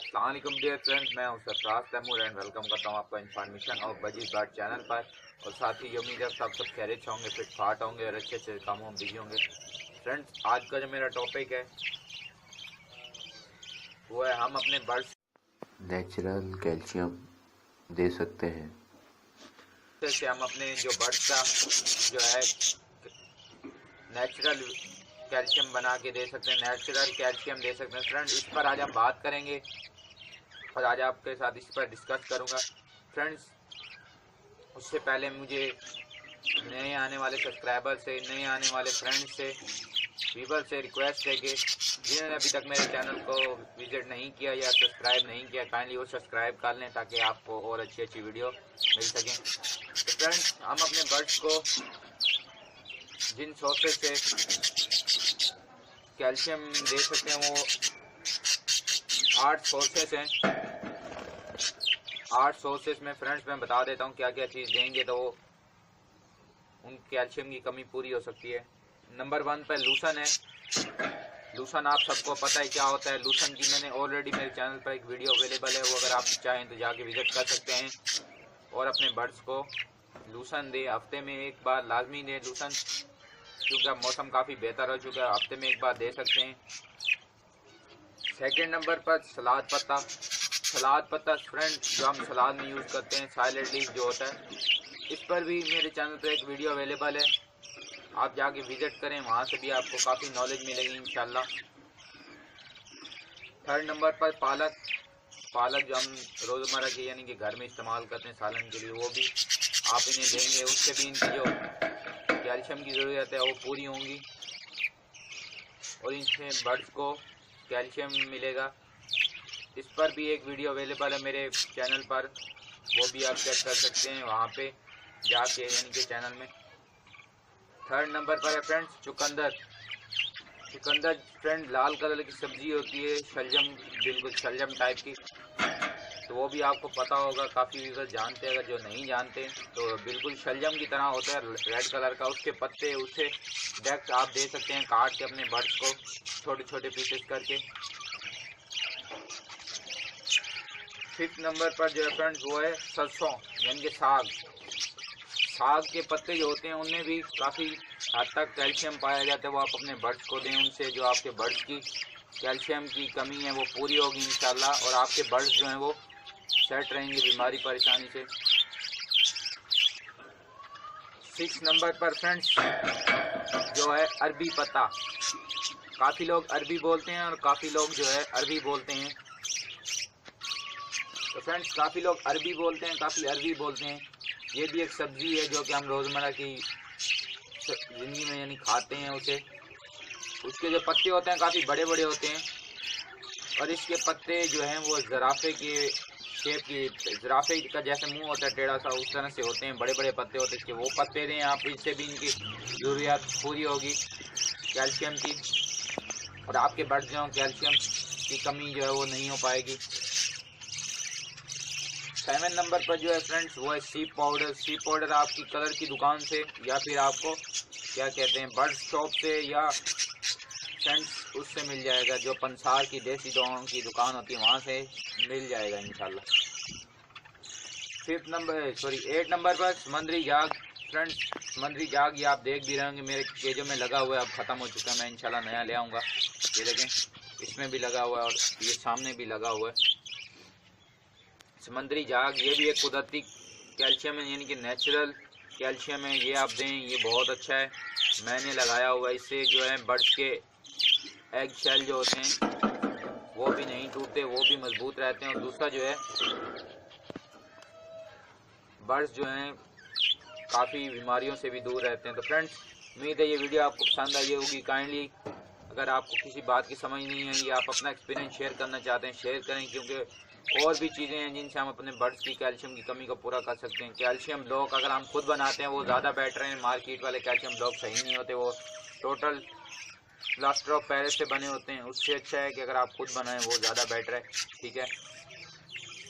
अस्सलाम वालेकुम dear friends, मैं हूं सरफराज तैमूर एंड वेलकम करता हूं आपका इन्फॉर्मेशन और बजीज बाट चैनल पर। और साथ ही उम्मीद है सब खैरियत से होंगे, फिट फाट होंगे और अच्छे अच्छे कामों में बिजी होंगे। फ्रेंड्स, आज का जो मेरा टॉपिक है वो है हम अपने बर्ड्स नेचुरल कैल्शियम दे सकते हैं। से हम अपने जो बर्ड्स का जो है नेचुरल कैल्शियम बना के दे सकते हैं, नेचुरल कैल्शियम दे सकते हैं। फ्रेंड्स, इस पर आज हम बात करेंगे और आज आपके साथ इस पर डिस्कस करूंगा। फ्रेंड्स, उससे पहले मुझे नए आने वाले सब्सक्राइबर से, नए आने वाले फ्रेंड्स से, व्यूवर से रिक्वेस्ट है कि जिन्होंने अभी तक मेरे चैनल को विजिट नहीं किया या सब्सक्राइब नहीं किया, काइंडली वो सब्सक्राइब कर लें ताकि आपको और अच्छी अच्छी वीडियो मिल सकें। तो फ्रेंड्स, हम अपने बर्ड्स को जिन सोर्सेज से कैल्शियम दे सकते हैं वो 8 सोर्सेज हैं। 8 सोर्सेज में फ्रेंड्स मैं बता देता हूँ क्या क्या चीज़ देंगे तो उन कैल्शियम की कमी पूरी हो सकती है। नंबर 1 पर लूसन है। लूसन आप सबको पता है क्या होता है। लूसन की मैंने ऑलरेडी मेरे चैनल पर एक वीडियो अवेलेबल है, वो अगर आप चाहें तो जाके विजिट कर सकते हैं और अपने बर्ड्स को लूसन दे। हफ्ते में एक बार लाजमी दे लूसन, क्योंकि अब मौसम काफ़ी बेहतर हो चुका है, हफ्ते में एक बार दे सकते हैं। सेकेंड नंबर पर सलाद पत्ता। सलाद पत्ता फ्रेंड जो हम सलाद में यूज़ करते हैं, साइलेंट लीफ जो होता है, इस पर भी मेरे चैनल पर एक वीडियो अवेलेबल है, आप जाके विजिट करें, वहाँ से भी आपको काफ़ी नॉलेज मिलेगी इंशाल्लाह। थर्ड नंबर पर पालक। पालक जो हम रोज़मर्रा की यानी कि घर में इस्तेमाल करते हैं सालन के लिए, वो भी आप इन्हें देंगे, उससे भी इनकी जो कैल्शियम की ज़रूरत है वो पूरी होंगी और इनसे बर्ड्स को कैल्शियम मिलेगा। इस पर भी एक वीडियो अवेलेबल है मेरे चैनल पर, वो भी आप चेक कर सकते हैं वहाँ पे जाके यानी कि चैनल में। थर्ड नंबर पर है फ्रेंड्स चुकंदर। चुकंदर फ्रेंड लाल कलर की सब्जी होती है, शलजम, बिल्कुल शलजम टाइप की, तो वो भी आपको पता होगा, काफ़ी व्यूअर जानते हैं। अगर जो नहीं जानते तो बिल्कुल शलजम की तरह होता है, रेड कलर का। उसके पत्ते उसे डायरेक्ट आप दे सकते हैं काट के अपने बर्ड्स को छोटे छोटे पीसेस करके। फिफ्थ नंबर पर जो है फ्रेंड्स वो है सरसों यानी कि साग। साग के पत्ते जो होते हैं उनमें भी काफ़ी हद तक कैल्शियम पाया जाता है, वो आप अपने बर्ड्स को दें, उनसे जो आपके बर्ड्स की कैल्शियम की कमी है वो पूरी होगी इंशाल्लाह और आपके बर्ड्स जो हैं वो सेट रहेंगे बीमारी परेशानी से। 6 नंबर पर फ्रेंड्स जो है अरबी पत्ता। काफ़ी लोग अरबी बोलते हैं और काफ़ी लोग जो है अरबी बोलते हैं। तो फ्रेंड्स, काफ़ी लोग अरबी बोलते हैं, काफ़ी अरबी बोलते हैं। ये भी एक सब्ज़ी है जो कि हम रोज़मर्रा की ज़िंदगी में यानी खाते हैं उसे। उसके जो पत्ते होते हैं काफ़ी बड़े बड़े होते हैं और इसके पत्ते जो हैं वो ज़राफ़े के शेप की, ज़राफ़े का जैसे मुंह होता है टेढ़ा सा, उस तरह से होते हैं, बड़े बड़े पत्ते होते हैं इसके। वो पत्ते दें आप, इससे भी इनकी ज़रूरियात पूरी होगी कैल्शियम की और आपके बर्ड्स जो कैल्शियम की कमी जो है वो नहीं हो पाएगी। 7 नंबर पर जो है फ्रेंड्स वो है सीप पाउडर। सीप पाउडर आपकी कलर की दुकान से या फिर आपको क्या कहते हैं बर्ड शॉप से या फ्रेंड्स उससे मिल जाएगा, जो पंसार की देसी दवाओं की दुकान होती है वहाँ से मिल जाएगा इंशाल्लाह। 8 नंबर पर समुद्री जाग। फ्रेंड्स, समुद्री जाग ये आप देख भी रहे होंगे मेरे केजों में लगा हुआ है, अब ख़त्म हो चुका है, मैं इंशाल्लाह नया ले आऊँगा। ये देखें, इसमें भी लगा हुआ है और ये सामने भी लगा हुआ है समुद्री जाग। ये भी एक कुदरती कैल्शियम है यानी कि नेचुरल कैल्शियम है, ये आप दें, ये बहुत अच्छा है। मैंने लगाया हुआ है, इससे जो है बर्ड्स के एग शेल जो होते हैं वो भी नहीं टूटते, वो भी मजबूत रहते हैं और दूसरा जो है बर्ड्स जो हैं काफ़ी बीमारियों से भी दूर रहते हैं। तो फ्रेंड्स, उम्मीद है ये वीडियो आपको पसंद आई होगी। काइंडली अगर आपको किसी बात की समझ नहीं है या आप अपना एक्सपीरियंस शेयर करना चाहते हैं, शेयर करें, क्योंकि और भी चीज़ें हैं जिनसे हम अपने बर्ड्स की कैल्शियम की कमी को पूरा कर सकते हैं। कैल्शियम ब्लॉक अगर हम खुद बनाते हैं वो ज़्यादा बेटर है, मार्केट वाले कैल्शियम ब्लॉक सही नहीं होते, वो टोटल प्लास्टर ऑफ पेरिस से बने होते हैं। उससे अच्छा है कि अगर आप खुद बनाएं, वो ज़्यादा बेटर है, ठीक है।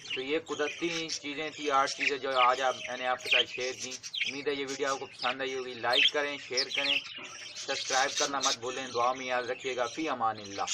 तो ये कुदरती चीज़ें थी, 8 चीज़ें जो आज मैंने आपके साथ शेयर की। उम्मीद है ये वीडियो आपको पसंद आई होगी। लाइक करें, शेयर करें, सब्सक्राइब करना मत भूलें। दुआ में याद रखिएगा। फ़ी अमानिल्लाह।